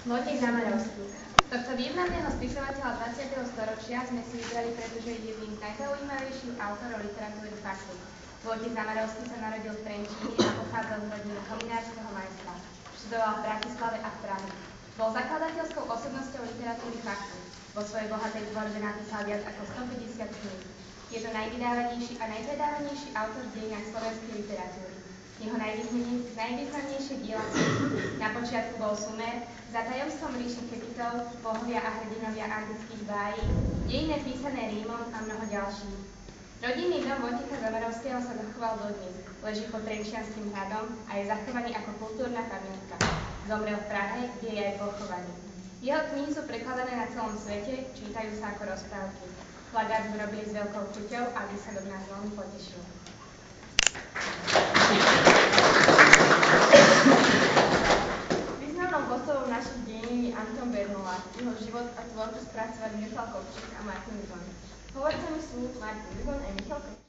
Vojtech Zamarovský. Tohto významného spisovateľa 20. storočia sme si vybrali, pretože je jedným z najzaujímavejších autorov literatúry faktu. Vojtech Zamarovský sa narodil v Trenčíne a pochádzal z rodiny kominárskeho majstra. Študoval v Bratislave a v Prahe. Bol zakladateľskou osobnosťou literatúry faktu. Vo svojej bohatej tvorbe napísal viac ako 150 kníh. Je to najvydávanejší a najpredávanejší autor v dejinách slovenskej literatúry. Jeho najvýznamnejšie diela na počiatku bol Sumer, Za tajomstvom ríše Kepitov, Bohovia a hrdinovia antických bájí, Dejiny písané Rímom a mnoho ďalších. Rodinný dom Vojtecha Zamarovského sa zachoval dodnes, leží pod Trenčianskym hradom a je zachovaný ako kultúrna pamiatka. Zomrel v Prahe, kde je aj pochovaný. Jeho knihy sú prekladané na celom svete, čítajú sa ako rozprávky. Plagát urobili s veľkou chuťou a výsledok nás veľmi potešil. Významnou postavou našich dejín je Anton Bernola. Jeho život a tvorbu spracovali Michal Kopčík a Martin Zon. Hovorcami sú Martin Zon a Michal Kopčík.